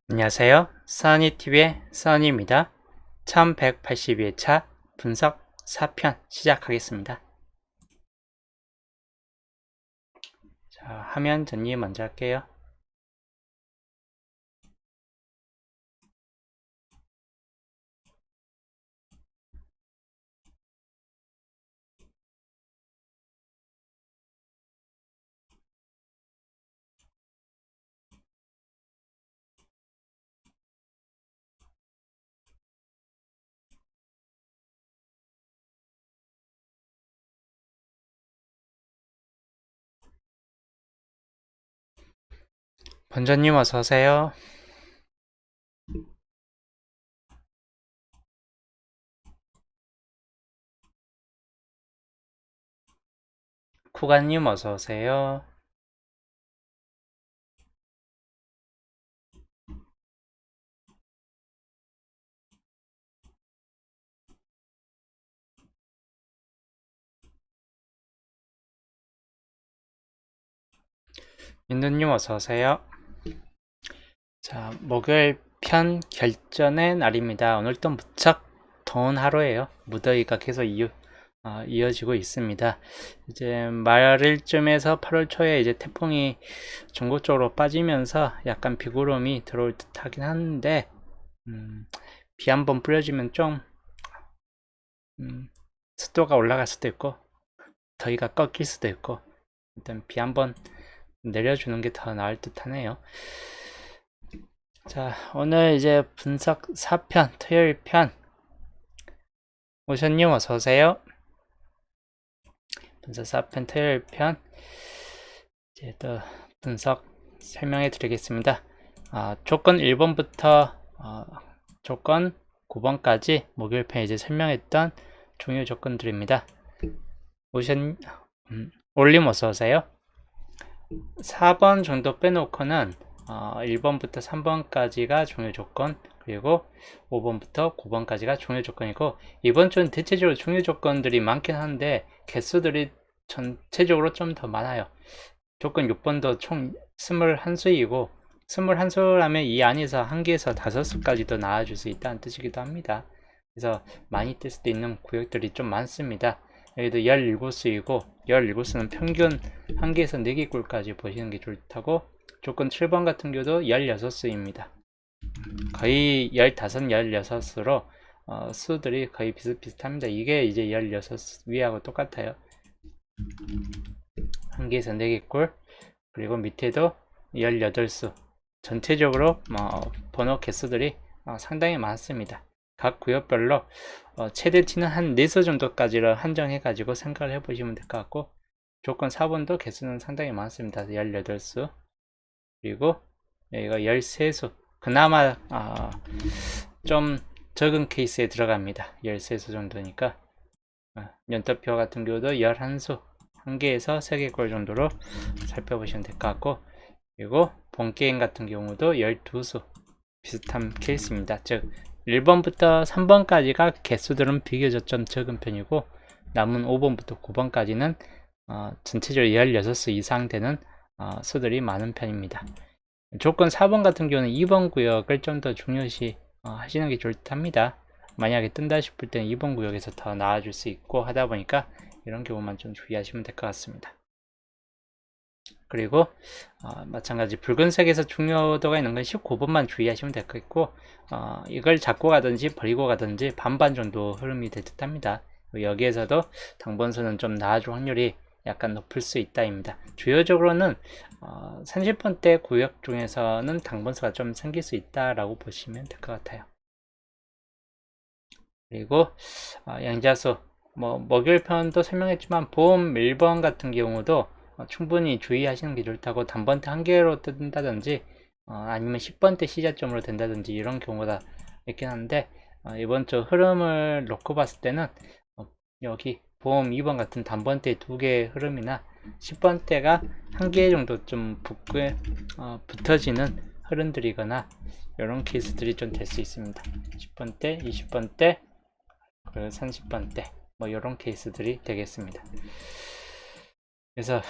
안녕하세요. 써니TV의 써니입니다. 1182회차 분석 4편 시작하겠습니다. 자, 화면 정리 먼저 할게요. 본전님 어서오세요. 쿠가님 어서오세요. 민두님 어서오세요. 자, 목요일 편 결전의 날입니다. 오늘도 무척 더운 하루예요. 무더위가 계속 이어지고 있습니다. 이제 말일쯤에서 8월 초에 이제 태풍이 중국 쪽으로 빠지면서 약간 비구름이 들어올 듯 하긴 하는데, 비 한번 뿌려지면 좀, 습도가 올라갈 수도 있고, 더위가 꺾일 수도 있고, 일단 비 한번 내려주는 게 더 나을 듯 하네요. 자, 오늘 이제 분석 4편, 토요일 편. 오션님 어서오세요. 분석 4편 토요일 편. 이제 또 분석 설명해 드리겠습니다. 조건 1번부터 조건 9번까지 목요일 편 이제 설명했던 중요 조건들입니다. 올림 어서오세요. 4번 정도 빼놓고는 1번부터 3번까지가 중요 조건, 그리고 5번부터 9번까지가 중요 조건이고, 이번 주는 대체적으로 중요 조건들이 많긴 한데 개수들이 전체적으로 좀 더 많아요. 조건 6번도 총 21수이고 21수라면 이 안에서 1개에서 5수까지도 나와줄 수 있다는 뜻이기도 합니다. 그래서 많이 뜰 수도 있는 구역들이 좀 많습니다. 여기도 17수이고 17수는 평균 1개에서 4개 꼴까지 보시는 게 좋다고, 조건 7번 같은 경우도 16수입니다. 거의 15, 16수로 수들이 거의 비슷비슷합니다. 이게 이제 16수 위하고 똑같아요. 1개에서 4개 꼴, 그리고 밑에도 18수. 전체적으로 번호 개수들이 상당히 많습니다. 각 구역별로 최대치는 한 4수 정도까지를 한정해 가지고 생각을 해 보시면 될 것 같고, 조건 4번도 개수는 상당히 많습니다. 18수, 그리고 여기가 13수. 그나마 좀 적은 케이스에 들어갑니다. 13수 정도니까. 연터표 같은 경우도 11수, 1개에서 3개 꼴 정도로 살펴보시면 될 것 같고, 그리고 본게임 같은 경우도 12수 비슷한 케이스입니다. 즉 1번부터 3번까지가 개수들은 비교적 좀 적은 편이고, 남은 5번부터 9번까지는 전체적으로 16수 이상 되는 수들이 많은 편입니다. 조건 4번 같은 경우는 2번 구역을 좀 더 중요시 하시는 게 좋답니다. 만약에 뜬다 싶을 때는 2번 구역에서 더 나아질 수 있고 하다 보니까 이런 경우만 좀 주의하시면 될 것 같습니다. 그리고 마찬가지 붉은색에서 중요도가 있는 건 19번만 주의하시면 될 것 같고, 이걸 잡고 가든지 버리고 가든지 반반 정도 흐름이 될 듯 합니다. 여기에서도 당번수는 좀 나아질 확률이 약간 높을 수 있다입니다. 주요적으로는 30번대 구역 중에서는 당번수가 좀 생길 수 있다라고 보시면 될 것 같아요. 그리고 양자수, 목요일 편도 설명했지만 보험 1번 같은 경우도 충분히 주의하시는 게 좋다고, 단번대 1개로 뜬다든지 아니면 10번대 시작점으로 된다든지 이런 경우가 있긴 한데, 이번 주 흐름을 놓고 봤을 때는 여기 보험 2번 같은 단번대 2개의 흐름이나 10번대가 1개 정도 좀 붙어지는 흐름들이거나 이런 케이스들이 좀 될 수 있습니다. 10번대, 20번대, 그리고 30번대 이런 케이스들이 되겠습니다. 그래서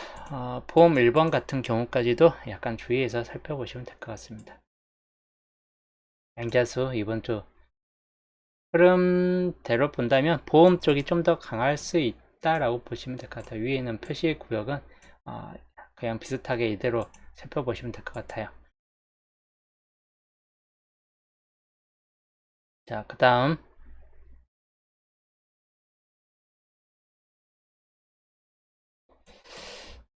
보험 1번 같은 경우까지도 약간 주의해서 살펴보시면 될 것 같습니다. 양자수 이번 주 흐름대로 본다면 보험 쪽이 좀 더 강할 수 있다라고 보시면 될 것 같아요. 위에는 표시 구역은 그냥 비슷하게 이대로 살펴보시면 될 것 같아요. 자, 그 다음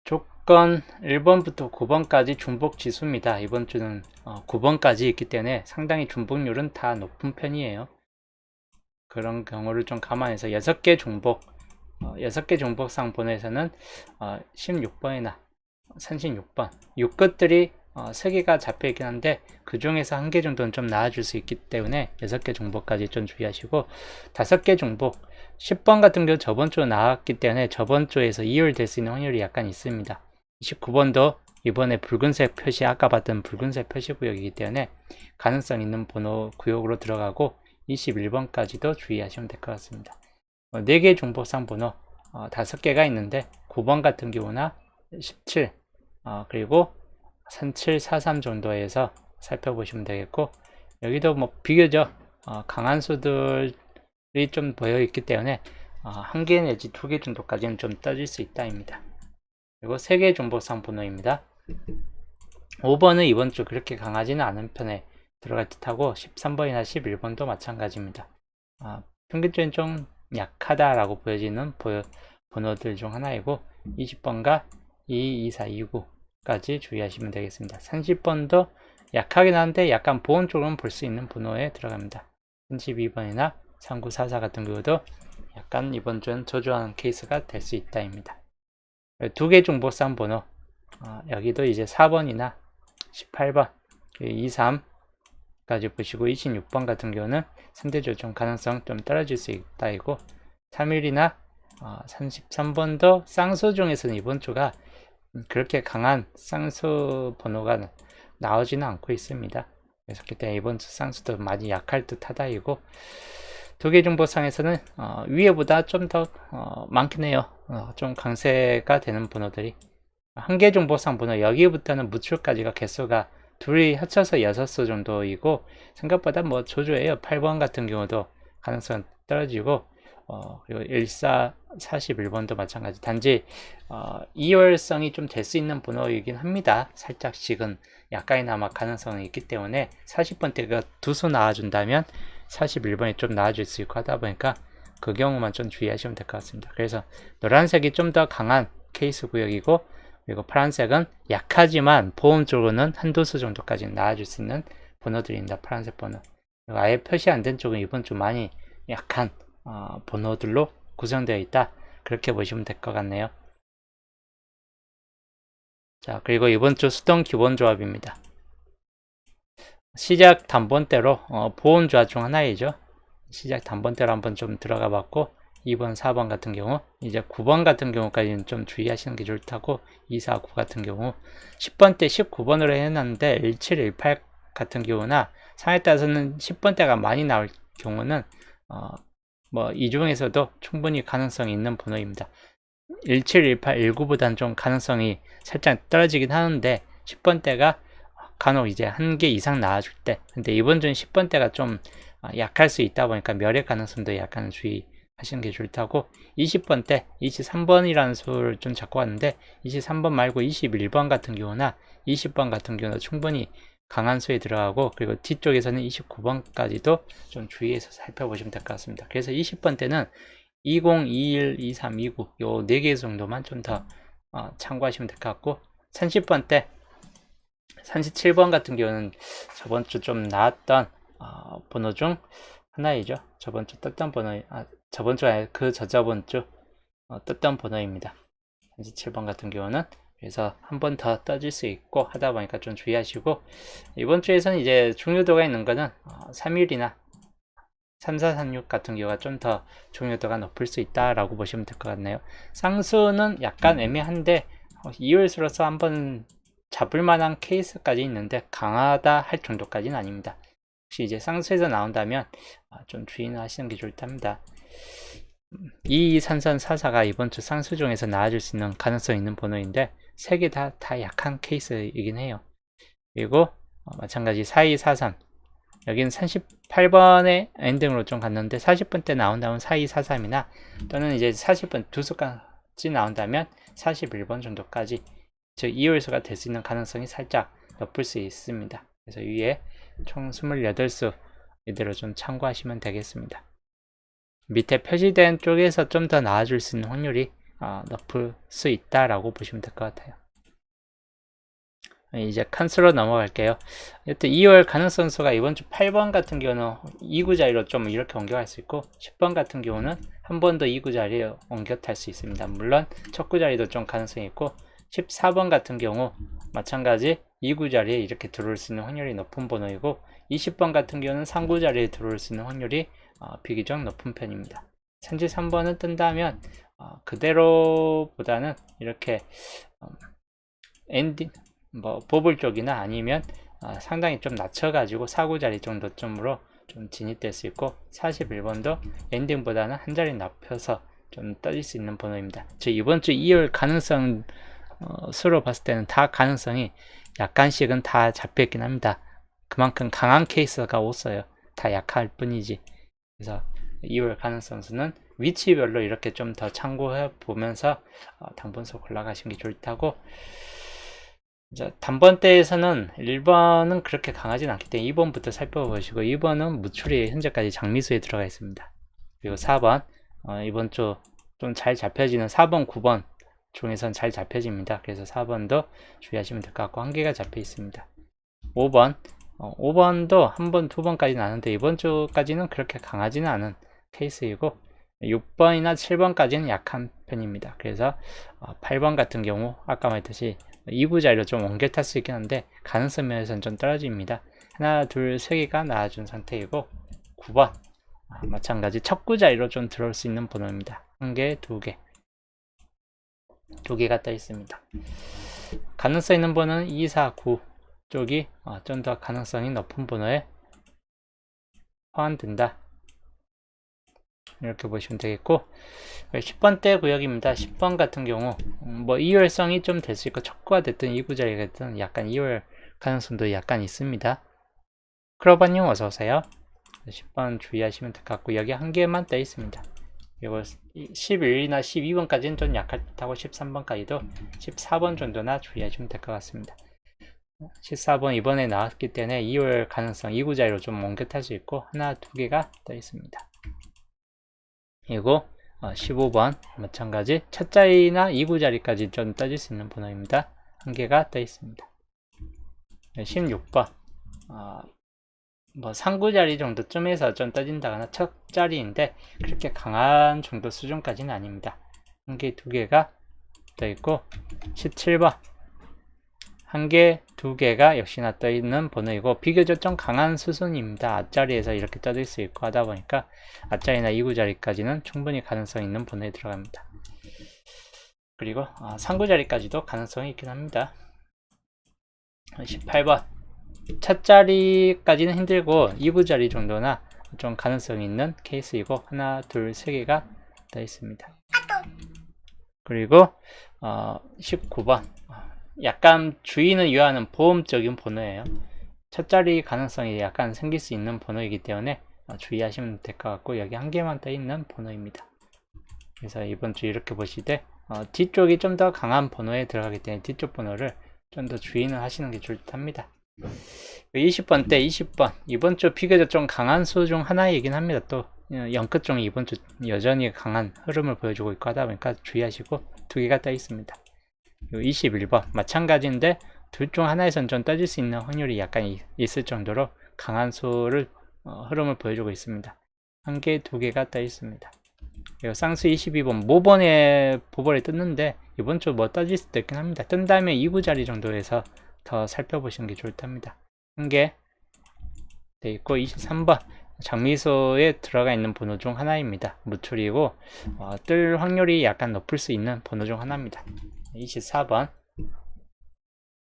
조건 1번부터 9번까지 중복 지수입니다. 이번 주는 9번까지 있기 때문에 상당히 중복률은 다 높은 편이에요. 그런 경우를 좀 감안해서 6개 중복 6개 중복상 번호에서는 16번이나 36번 6것들이 3개가 잡혀 있긴 한데 그 중에서 1개 정도는 좀 나아질 수 있기 때문에 6개 중복까지 좀 주의하시고 5개 중복 10번 같은 경우 저번 주에 나왔기 때문에 저번 주에서 이율될 수 있는 확률이 약간 있습니다. 29번도 이번에 붉은색 표시 아까 봤던 붉은색 표시 구역이기 때문에 가능성 있는 번호 구역으로 들어가고 21번까지도 주의하시면 될 것 같습니다. 4개 중복상 번호 5개가 있는데 9번 같은 경우나 17 그리고 3743 정도에서 살펴보시면 되겠고 여기도 뭐 비교적 강한 수들이 좀 보여 있기 때문에 1개 내지 2개 정도까지는 좀 떠질 수 있다입니다. 그리고 3개 중복상 번호입니다. 5번은 이번 주 그렇게 강하지는 않은 편에 들어갈 듯하고 13번이나 11번도 마찬가지입니다. 평균적인 좀 약하다라고 보여지는 번호들 중 하나이고 20번과 2, 24, 29까지 주의하시면 되겠습니다. 30번도 약하긴 한데 약간 보험 쪽으로 볼 수 있는 번호에 들어갑니다. 32번이나 3944 같은 경우도 약간 이번 주는 저조한 케이스가 될 수 있다입니다. 2개 중복상 번호 여기도 이제 4번이나 18번 23까지 보시고 26번 같은 경우는 상대적으로 좀 가능성 좀 떨어질 수 있다이고 3일이나 33번도 쌍수 중에서는 이번 주가 그렇게 강한 쌍수 번호가 나오지는 않고 있습니다. 그래서 그때 이번 주 쌍수도 많이 약할 듯 하다이고 2개 중복상에서는 위에보다 좀 더 많긴 해요. 좀 강세가 되는 번호들이 1개 중복상 번호 여기부터는 무출까지가 개수가 둘이 합쳐서 6수 정도이고 생각보다 뭐 조조해요. 8번 같은 경우도 가능성 떨어지고 그리고 14, 41번도 마찬가지. 단지 2월성이 좀 될 수 있는 번호이긴 합니다. 살짝씩은 약간이나마 가능성이 있기 때문에 40번대가 2수 나와준다면 41번이 좀 나아질 수 있고 하다 보니까 그 경우만 좀 주의하시면 될 것 같습니다. 그래서 노란색이 좀 더 강한 케이스 구역이고 그리고 파란색은 약하지만 보험 쪽으로는 한두 수 정도까지 나아질 수 있는 번호들입니다. 파란색 번호. 그리고 아예 표시 안 된 쪽은 이번 주 많이 약한 번호들로 구성되어 있다. 그렇게 보시면 될 것 같네요. 자, 그리고 이번 주 수동 기본 조합입니다. 시작 단번대로 보험 조합 중 하나이죠. 시작 단번대로 한번 좀 들어가 봤고 2번, 4번 같은 경우 이제 9번 같은 경우까지는 좀 주의하시는 게 좋다고 2, 4, 9 같은 경우 10번 때 19번으로 해놨는데 17, 18 같은 경우나 상황에 따라서는 10번 대가 많이 나올 경우는 뭐 이 중에서도 충분히 가능성이 있는 번호입니다. 17, 18, 19보다는 좀 가능성이 살짝 떨어지긴 하는데 10번 대가 간혹 이제 1개 이상 나와줄 때 근데 이번 주는 10번 대가 좀 약할 수 있다 보니까 멸의 가능성도 약간 주의하시는 게 좋다고 20번 대 23번이라는 수를 좀 잡고 왔는데 23번 말고 21번 같은 경우나 20번 같은 경우는 충분히 강한 수에 들어가고 그리고 뒤쪽에서는 29번까지도 좀 주의해서 살펴보시면 될 것 같습니다. 그래서 20번 대는 20, 21, 23, 29 요 4개 정도만 좀 더 참고하시면 될 것 같고 30번 대 37번 같은 경우는 저번 주 좀 나왔던 번호 중 하나이죠. 저번 주 떴던 번호, 저번 주 아니라 그 저저번 주 떴던 번호입니다. 37번 같은 경우는 그래서 한 번 더 떠질 수 있고 하다 보니까 좀 주의하시고 이번 주에서는 이제 중요도가 있는 거는 3일이나 3436 같은 경우가 좀 더 중요도가 높을 수 있다라고 보시면 될 것 같네요. 쌍수는 약간 애매한데 2월수로서 한번 잡을 만한 케이스까지 있는데 강하다 할 정도까지는 아닙니다. 혹시 이제 쌍수에서 나온다면 좀 주의는 하시는 게 좋답니다. 223344가 이번 주 쌍수 중에서 나와줄 수 있는 가능성 있는 번호인데 3개 다 약한 케이스이긴 해요. 그리고 마찬가지 4243 여기는 38번에 엔딩으로 좀 갔는데 40번 때 나온다면 4243이나 또는 이제 40번 두 수까지 나온다면 41번 정도까지 즉 2월수가 될 수 있는 가능성이 살짝 높을 수 있습니다. 그래서 위에 총 28수 이대로 좀 참고하시면 되겠습니다. 밑에 표시된 쪽에서 좀 더 나아질 수 있는 확률이 높을 수 있다라고 보시면 될 것 같아요. 이제 칸수로 넘어갈게요. 여튼 2월 가능성 수가 이번 주 8번 같은 경우는 2구 자리로 좀 이렇게 옮겨갈 수 있고 10번 같은 경우는 한 번 더 2구 자리에 옮겨 탈 수 있습니다. 물론 첫 구 자리도 좀 가능성이 있고 14번 같은 경우 마찬가지 2구 자리에 이렇게 들어올 수 있는 확률이 높은 번호이고 20번 같은 경우는 3구 자리에 들어올 수 있는 확률이 비교적 높은 편입니다. 산지 3번은 뜬다면 그대로보다는 이렇게 엔딩 보블 쪽이나 아니면 상당히 좀 낮춰가지고 4구 자리 정도쯤으로 좀 진입될 수 있고 41번도 엔딩보다는 한 자리 높여서 좀 떠질 수 있는 번호입니다. 즉 이번 주 2월 가능성 수로 봤을 때는 다 가능성이 약간씩은 다 잡혀있긴 합니다. 그만큼 강한 케이스가 없어요. 다 약할 뿐이지. 그래서 2월 가능성 수는 위치별로 이렇게 좀 더 참고해 보면서 당분수 골라가시는 게 좋다고. 단번대에서는 1번은 그렇게 강하진 않기 때문에 2번부터 살펴보시고 2번은 무출이 현재까지 장미수에 들어가 있습니다. 그리고 4번 이번 주 좀 잘 잡혀지는 4번, 9번 중에선 잘 잡혀집니다. 그래서 4번도 주의하시면 될 것 같고 한 개가 잡혀 있습니다. 5번 5번도 한 번, 두 번까지 나는데 이번 주까지는 그렇게 강하지는 않은 케이스이고 6번이나 7번까지는 약한 편입니다. 그래서 8번 같은 경우 아까 말했듯이 2구 자리로 좀 옮겨 탈 수 있긴 한데 가능성 면에서는 좀 떨어집니다. 하나, 둘, 세 개가 나와준 상태이고 9번 마찬가지 첫 구 자리로 좀 들어올 수 있는 번호입니다. 한 개, 두 개, 두 개가 떠 있습니다. 가능성 있는 번호는 2, 4, 9 쪽이 좀 더 가능성이 높은 번호에 포함된다. 이렇게 보시면 되겠고 10번대 구역입니다. 10번 같은 경우 뭐 2월성이 좀 될 수 있고 척구가 됐든 2구 자리가 됐든 약간 2월 가능성도 약간 있습니다. 크로바님 어서오세요. 10번 주의하시면 될 것 같고 여기 한 개만 떠 있습니다. 그리고 11이나 12번까지는 좀 약할 듯하고 13번까지도 14번 정도나 주의하시면 될 것 같습니다. 14번 이번에 나왔기 때문에 2월 가능성 2구 자리로 좀 옮겨 탈 수 있고 하나, 두 개가 떠 있습니다. 그리고 15번 마찬가지 첫 자리나 2구 자리까지 좀 떠질 수 있는 번호입니다. 한 개가 떠 있습니다. 16번 뭐 3구 자리 정도쯤에서 좀 떠진다거나 첫 자리인데 그렇게 강한 정도 수준까지는 아닙니다. 한 개, 두 개가 떠 있고 17번 한 개, 두 개가 역시나 떠 있는 번호이고 비교적 좀 강한 수순입니다. 앞자리에서 이렇게 떠질 수 있고 하다 보니까 앞자리나 2구 자리까지는 충분히 가능성 있는 번호에 들어갑니다. 그리고 3구 자리까지도 가능성이 있긴 합니다. 18번 첫 자리까지는 힘들고 2구 자리 정도나 좀 가능성이 있는 케이스이고 하나, 둘, 세 개가 떠 있습니다. 그리고 19번 약간 주의는 요하는 보험적인 번호예요. 첫 자리 가능성이 약간 생길 수 있는 번호이기 때문에 주의하시면 될 것 같고 여기 한 개만 떠 있는 번호입니다. 그래서 이번 주 이렇게 보실 때 뒤쪽이 좀 더 강한 번호에 들어가기 때문에 뒤쪽 번호를 좀 더 주의는 하시는 게 좋을 듯 합니다. 20번 때 20번 이번 주 비교적 좀 강한 수 중 하나이긴 합니다. 또 영끝 중에 이번 주 여전히 강한 흐름을 보여주고 있고 하다 보니까 주의하시고 두 개가 떠 있습니다. 21번 마찬가지인데 둘 중 하나에선 좀 떠질 수 있는 확률이 약간 있을 정도로 강한 수를 흐름을 보여주고 있습니다. 한 개, 두 개가 떠 있습니다. 그리고 쌍수 22번 모번에 보벌에 떴는데 이번 주 뭐 떠질 수도 있긴 합니다. 뜬 다음에 2구 자리 정도에서 더 살펴보시는 게 좋을 듯합니다. 한 개 돼 있고 23번 장미소에 들어가 있는 번호 중 하나입니다. 무출이고 뜰 확률이 약간 높을 수 있는 번호 중 하나입니다. 24번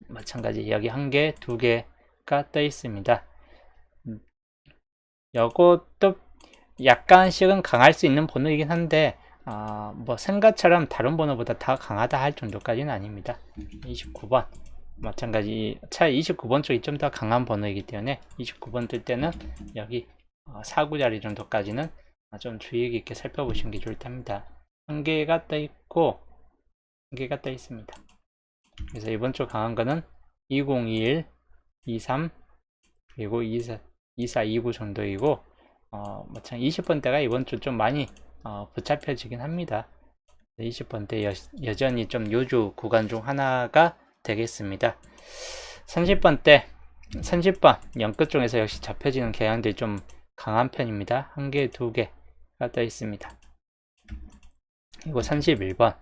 마찬가지 여기 한 개, 두 개가 떠 있습니다. 요것도 약간씩은 강할 수 있는 번호이긴 한데 뭐 생각처럼 다른 번호보다 더 강하다 할 정도까지는 아닙니다. 29번 마찬가지 차라리 29번 쪽이 좀 더 강한 번호이기 때문에 29번 뜰 때는 여기 4구 자리 정도까지는 좀 주의 깊게 살펴보시는 게 좋을 텐니다. 한 개가 떠 있고 한 개가 떠 있습니다. 그래서 이번 주 강한 거는 2021, 23 그리고 24, 29 정도이고 마찬 20번대가 이번 주 좀 많이 붙잡혀지긴 합니다. 20번대 여전히 좀 요주 구간 중 하나가 되겠습니다. 30번대 30번 연끝 쪽에서 역시 잡혀지는 경향들이 좀 강한 편입니다. 한 개, 두 개가 떠 있습니다. 그리고 31번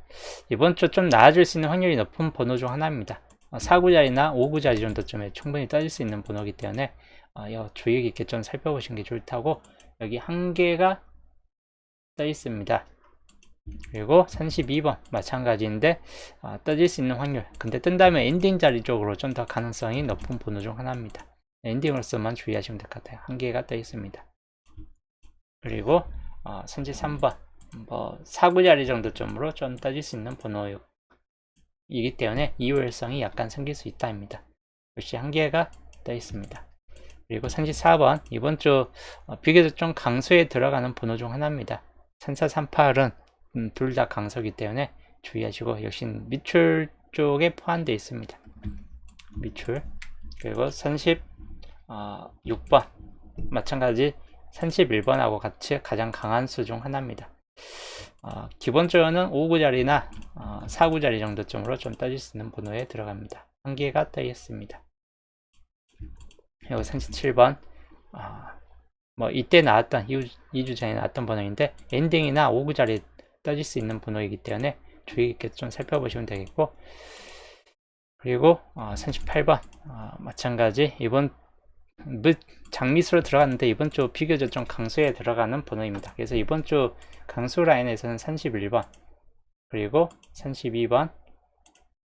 이번 주 좀 나아질 수 있는 확률이 높은 번호 중 하나입니다. 4구자리나 5구자리 정도쯤에 충분히 떠질 수 있는 번호이기 때문에 주의 깊게 좀 살펴보시는 게 좋다고 여기 한 개가 떠 있습니다. 그리고 32번 마찬가지인데 떠질 수 있는 확률 근데 뜬다면 엔딩 자리 쪽으로 좀 더 가능성이 높은 번호 중 하나입니다. 엔딩으로서만 주의하시면 될 것 같아요. 한 개가 떠 있습니다. 그리고 33번 뭐 4구자리 정도쯤으로 좀 떠질 수 있는 번호이기 때문에 이율성이 약간 생길 수 있다입니다. 역시 한 개가 떠 있습니다. 그리고 34번 이번 주 비교적 좀 강수에 들어가는 번호 중 하나입니다. 34, 38은 둘 다 강서기 때문에 주의하시고 역시 밑줄 쪽에 포함되어 있습니다. 밑줄 그리고 36번 마찬가지 31번하고 같이 가장 강한 수 중 하나입니다. 기본적으로는 5구자리나 4구자리 정도쯤으로 좀 떠질 수 있는 번호에 들어갑니다. 한 개가 떠 있습니다. 그리고 37번 뭐 이때 나왔던 2주 전에 나왔던 번호인데 엔딩이나 5구자리 떠질 수 있는 번호이기 때문에 주의 깊게 좀 살펴보시면 되겠고 그리고 38번 마찬가지 이번 장미수로 들어갔는데 이번 주 비교적 좀 강수에 들어가는 번호입니다. 그래서 이번 주 강수 라인에서는 31번 그리고 32번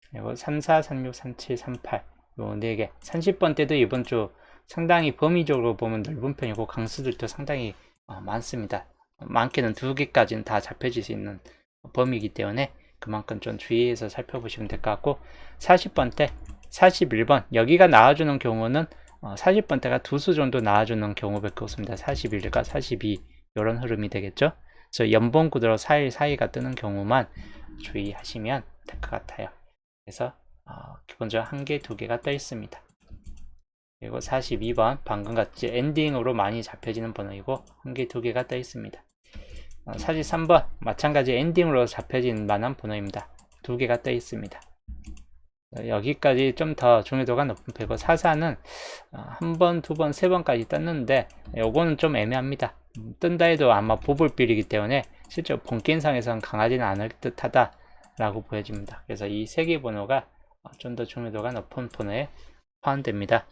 그리고 34, 36, 37, 38 요 4개 30번 때도 이번 주 상당히 범위적으로 보면 넓은 편이고 강수들도 상당히 많습니다. 많게는 2개까지는 다 잡혀질 수 있는 범위이기 때문에 그만큼 좀 주의해서 살펴보시면 될 것 같고 40번대 41번 여기가 나와주는 경우는 40번대가 2수 정도 나와주는 경우밖에 없습니다. 41과 42 이런 흐름이 되겠죠. 그래서 연봉 구도로 4일 사이가 뜨는 경우만 주의하시면 될 것 같아요. 그래서 기본적으로 한 개, 두 개가 떠 있습니다. 그리고 42번 방금 같이 엔딩으로 많이 잡혀지는 번호이고 한 개, 두 개가 떠 있습니다. 43번 마찬가지 엔딩으로 잡혀진 만한 번호입니다. 두 개가 떠 있습니다. 여기까지 좀 더 중요도가 높은 편이고 44는 한 번, 두 번, 세 번까지 떴는데 요거는 좀 애매합니다. 뜬다 해도 아마 보불빌이기 때문에 실제로 본게임상에서는 강하지는 않을 듯 하다 라고 보여집니다. 그래서 이 세 개 번호가 좀 더 중요도가 높은 번호에 포함됩니다.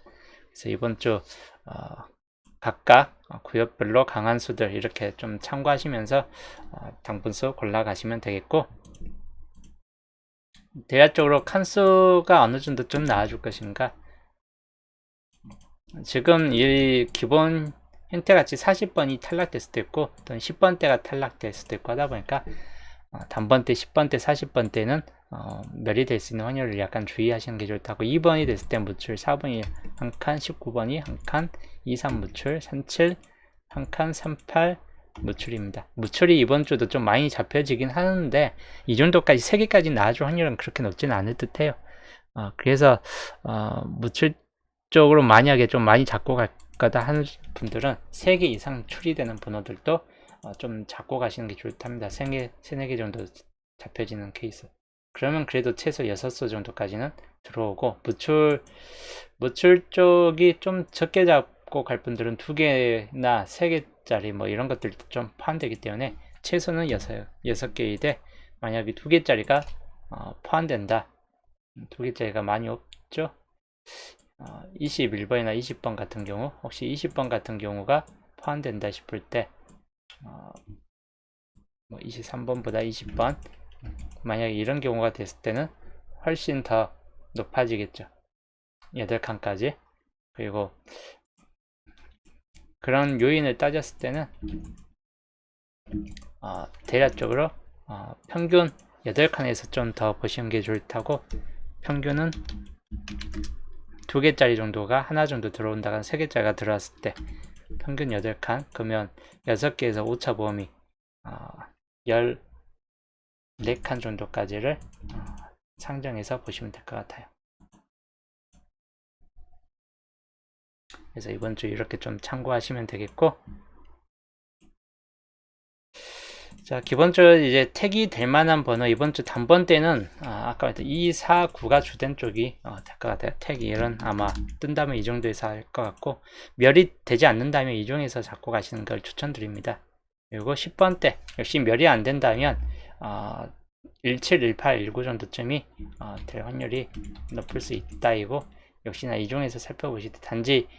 그래서 이번 주 각각 구역별로 강한 수들 이렇게 좀 참고하시면서 당분수 골라가시면 되겠고 대략적으로 칸수가 어느 정도 좀 나와줄 것인가 지금 이 기본 형태같이 40번이 탈락될 수도 있고 또는 10번대가 탈락될 수도 있고 하다 보니까 단번대, 10번대, 40번대는 멸이 될 수 있는 확률을 약간 주의하시는 게 좋다고 2번이 됐을 때 무출, 4번이 한 칸, 19번이 한 칸, 23 무출, 37 한 칸, 38 무출입니다. 무출이 이번 주도 좀 많이 잡혀지긴 하는데 이 정도까지 3개까지 나와줄 확률은 그렇게 높지는 않을 듯 해요. 그래서 무출 쪽으로 만약에 좀 많이 잡고 갈 거다 하는 분들은 3개 이상 출이되는 번호들도 좀 잡고 가시는 게 좋답니다. 3-4개 정도 잡혀지는 케이스. 그러면 그래도 최소 6수 정도까지는 들어오고 무출 쪽이 좀 적게 잡고 갈 분들은 2개나 3개짜리 뭐 이런 것들도 좀 포함되기 때문에 최소는 6개이되 만약에 2개짜리가 포함된다. 2개짜리가 많이 없죠. 21번이나 20번 같은 경우 혹시 20번 같은 경우가 포함된다 싶을 때 뭐 23번보다 20번 만약에 이런 경우가 됐을 때는 훨씬 더 높아지겠죠. 8칸까지. 그리고 그런 요인을 따졌을 때는 대략적으로 평균 8칸에서 좀 더 보시는 게 좋다고 평균은 2개짜리 정도가 하나 정도 들어온다거나 3개짜리가 들어왔을 때 평균 8칸, 그러면 6개에서 오차 보험이 14칸 정도까지를 상정해서 보시면 될 것 같아요. 그래서 이번 주 이렇게 좀 참고하시면 되겠고, 자, 기본적으로 이제 택이 될 만한 번호, 이번 주 단번 때는 아까 말했던 2, 4, 9가 주된 쪽이 될 것 같아요. 택이 이런 아마 뜬다면 이 정도에서 할 것 같고, 멸이 되지 않는다면 이 중에서 잡고 가시는 걸 추천드립니다. 그리고 10번 때 역시 멸이 안 된다면 17, 18, 19 정도쯤이 될 확률이 높을 수 있다이고, 역시나 이 중에서 살펴보시되 단지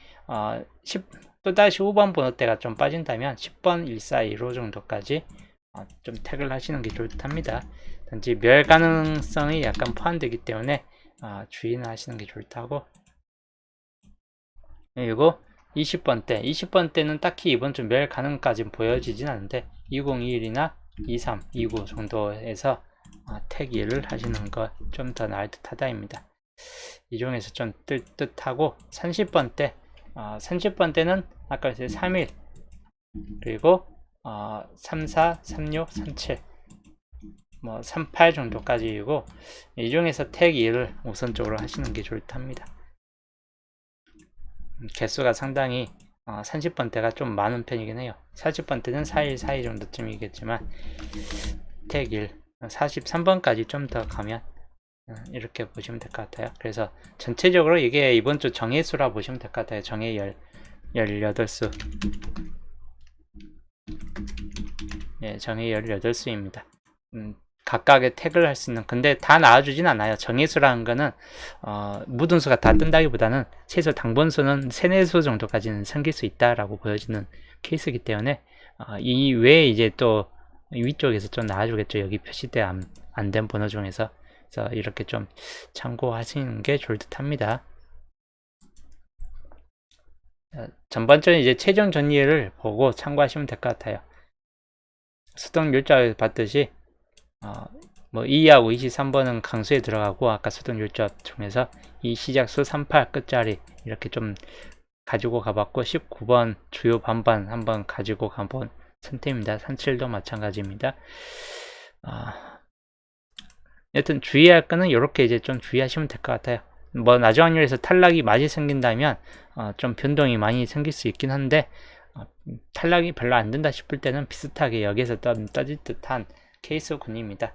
또다시 5번 번호대가 좀 빠진다면 10번, 1, 4, 1호 정도까지 좀 택을 하시는 게 좋답니다. 단지 멸 가능성이 약간 포함되기 때문에 주의는 하시는 게 좋다고. 그리고 20번 때, 20번 때는 딱히 이번 주 멸 가능까지는 보여지진 않는데 2021이나 23, 29 정도에서 택 1을 하시는 거 좀 더 나을 듯하다입니다. 이 중에서 좀 뜰 듯하고, 30번 때, 30번 때는 아까 3일 그리고 34, 36, 37, 뭐 38 정도까지이고, 이 중에서 택 2를 우선적으로 하시는 게 좋답니다. 개수가 상당히 30번 대가 좀 많은 편이긴 해요. 40번 대는 4일, 4일 정도쯤이겠지만 택 1, 43번까지 좀 더 가면 이렇게 보시면 될 것 같아요. 그래서 전체적으로 이게 이번 주 정해수라 보시면 될 것 같아요. 정해 18수. 예, 정해 18수입니다. 각각의 택을 할 수 있는, 근데 다 나와주진 않아요. 정해수라는 거는 모든 수가 다 뜬다기보다는 최소 당번수는 3, 4수 정도까지는 생길 수 있다라고 보여지는 케이스이기 때문에 이 외에 이제 또 위쪽에서 좀 나와주겠죠. 여기 표시돼 안 된 번호 중에서. 그래서 이렇게 좀 참고하시는 게 좋을 듯 합니다. 전반적인 이제 최종 정리를 보고 참고하시면 될 것 같아요. 수동률자 봤듯이 뭐 2하고 23번은 강수에 들어가고, 아까 수동률자 중에서 이 시작수 38 끝자리 이렇게 좀 가지고 가봤고, 19번 주요 반반 한번 가지고 가본 선택입니다. 37도 마찬가지입니다. 여튼 주의할 거는 이렇게 이제 좀 주의하시면 될 것 같아요. 뭐 낮은 확률에서 탈락이 많이 생긴다면 좀 변동이 많이 생길 수 있긴 한데, 탈락이 별로 안 된다 싶을 때는 비슷하게 여기에서 떠질 듯한 케이스군입니다.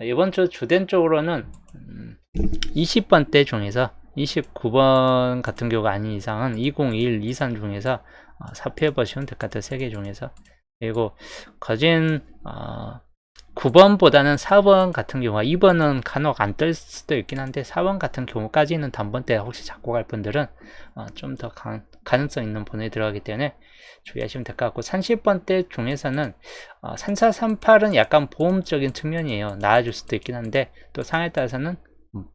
이번 주 주된 쪽으로는 20번 대 중에서 29번 같은 경우가 아닌 이상은 2021, 23 중에서 살펴보시면 될 것 같아요. 3개 중에서. 그리고 거진 9번보다는 4번 같은 경우가, 2번은 간혹 안 뜰 수도 있긴 한데 4번 같은 경우까지는 단번 때 혹시 잡고 갈 분들은 좀 더 가능성 있는 번호에 들어가기 때문에 주의하시면 될 것 같고, 30번 대 중에서는 34, 38은 약간 보험적인 측면이에요. 나아질 수도 있긴 한데 또 상황에 따라서는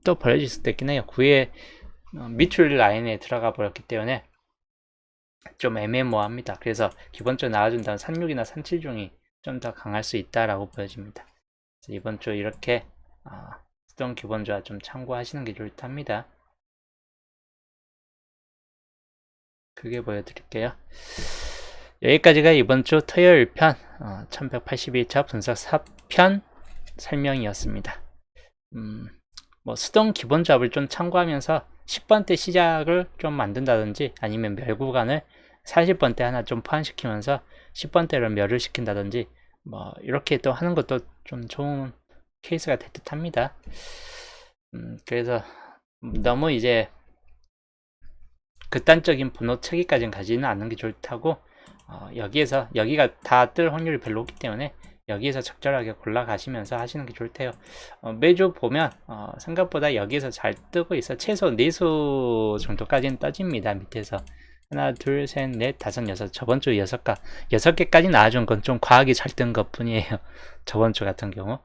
또 벌어질 수도 있긴 해요. 9의 밑줄 라인에 들어가 버렸기 때문에 좀 애매모호합니다. 그래서 기본적으로 나와준다는 36이나 37 중이 좀 더 강할 수 있다라고 보여집니다. 이번 주 이렇게 수동 기본주와 좀 참고하시는 게 좋을 듯 합니다. 크게 보여드릴게요. 여기까지가 이번 주 토요일 편 1182차 분석 4편 설명이었습니다. 뭐 수동 기본조합을 좀 참고하면서 10번대 시작을 좀 만든다든지, 아니면 멸 구간을 40번대 하나 좀 포함시키면서 10번대를 멸을 시킨다든지, 뭐 이렇게 또 하는 것도 좀 좋은 케이스가 될 듯 합니다. 그래서 너무 이제 극단적인 분호 체계까지는 가지는 않는 게 좋다고, 여기가 다 뜰 확률이 별로 없기 때문에 여기에서 적절하게 골라가시면서 하시는 게 좋대요. 매주 보면 생각보다 여기에서 잘 뜨고 있어. 최소 4수 정도까지는 떠집니다. 밑에서 하나, 둘, 셋, 넷, 다섯, 여섯. 저번 주 6개까지 나와준 건 좀 과하게 잘 뜬 것 뿐이에요. 저번 주 같은 경우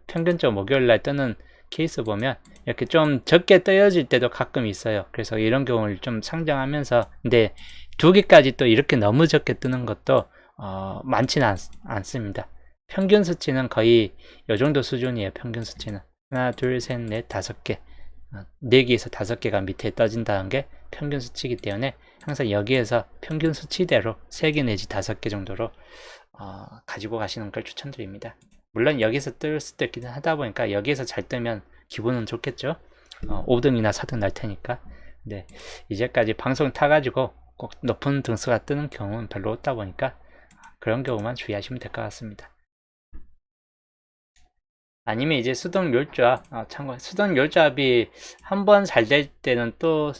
평균적으로 목요일날 뜨는 케이스 보면 이렇게 좀 적게 떠여질 때도 가끔 있어요. 그래서 이런 경우를 좀 상정하면서, 근데 2개까지 또 이렇게 너무 적게 뜨는 것도 많지는 않습니다. 평균 수치는 거의 이 정도 수준이에요. 평균 수치는 하나, 둘, 셋, 넷, 5개. 4개에서 5개가 밑에 떠진다는 게 평균 수치이기 때문에 항상 여기에서 평균 수치대로 3개 내지 5개 정도로 가지고 가시는 걸 추천드립니다. 물론 여기서 뜰 수도 있긴 하다 보니까 여기에서 잘 뜨면 기분은 좋겠죠. 5등이나 4등 날 테니까. 근데 이제까지 방송 타가지고 꼭 높은 등수가 뜨는 경우는 별로 없다 보니까 그런 경우만 주의하시면 될 것 같습니다. 아니면 이제 수동 묘조합, 참고 수동 묘조합이 한번 잘 될 때는 또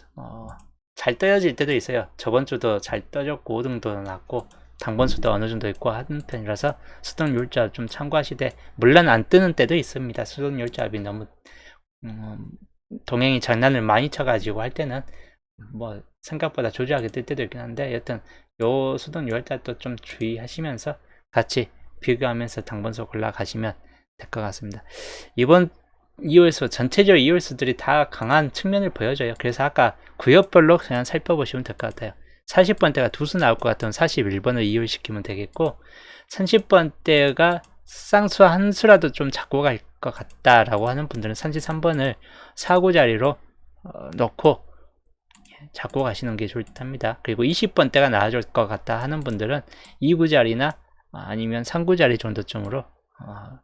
잘 떠져질 때도 있어요. 저번 주도 잘 떠졌고 5등도 났고 당번수도 어느 정도 있고 하는 편이라서 수동 묘조합 좀 참고하시되, 물론 안 뜨는 때도 있습니다. 수동 묘조합이 너무 동행이 장난을 많이 쳐가지고 할 때는 뭐 생각보다 조조하게 뜰 때도 있긴 한데, 여튼 요 수동 묘조합도 좀 주의하시면서 같이 비교하면서 당번수 골라가시면 될 것 같습니다. 이번 2월수, 전체적으로 2월수들이 다 강한 측면을 보여줘요. 그래서 아까 구역별로 그냥 살펴보시면 될 것 같아요. 40번대가 두수 나올 것 같으면 41번을 이용시키면 되겠고, 30번대가 쌍수 한 수라도 좀 잡고 갈 것 같다라고 하는 분들은 33번을 4구 자리로 넣고 잡고 가시는 게 좋답니다. 그리고 20번대가 나아질 것 같다 하는 분들은 2구 자리나 아니면 3구 자리 정도쯤으로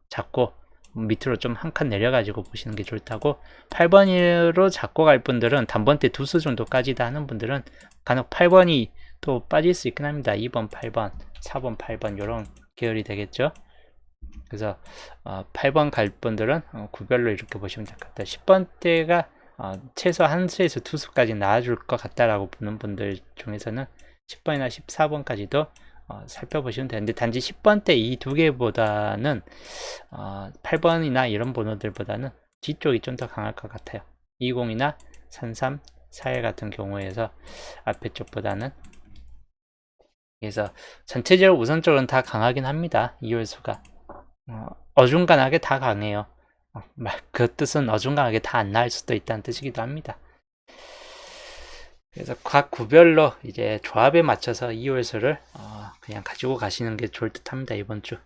잡고 밑으로 좀 한 칸 내려가지고 보시는 게 좋다고, 8번으로 잡고 갈 분들은 단번대 두수 정도까지다 하는 분들은 간혹 8번이 또 빠질 수 있긴 합니다. 2번 8번 4번 8번 이런 계열이 되겠죠. 그래서 8번 갈 분들은 구별로 이렇게 보시면 될 것 같다. 10번대가 최소 한 수에서 두 수까지 나와줄 것 같다라고 보는 분들 중에서는 10번이나 14번까지도 살펴보시면 되는데, 단지 10번대 이 두 개보다는 8번이나 이런 번호들보다는 뒤쪽이 좀 더 강할 것 같아요. 20이나 33, 41 같은 경우에서 앞에 쪽보다는. 그래서 전체적으로 우선적으로는 다 강하긴 합니다. 2월수가 어중간하게 다 강해요. 그 뜻은 어중간하게 다 안 나올 수도 있다는 뜻이기도 합니다. 그래서 각 구별로 이제 조합에 맞춰서 2월수를 그냥 가지고 가시는 게 좋을 듯 합니다. 이번 주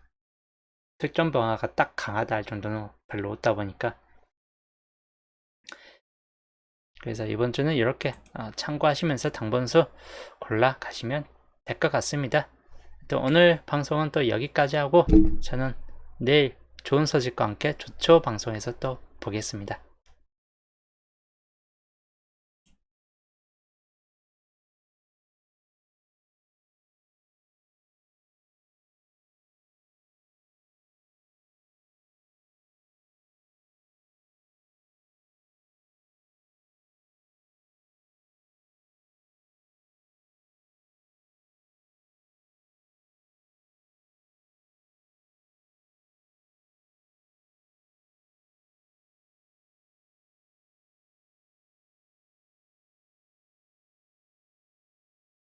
특정 변화가 딱 강하다 할 정도는 별로 없다 보니까. 그래서 이번 주는 이렇게 참고하시면서 당번수 골라 가시면 될 것 같습니다. 또 오늘 방송은 또 여기까지 하고, 저는 내일 좋은 소식과 함께 조초 방송에서 또 보겠습니다.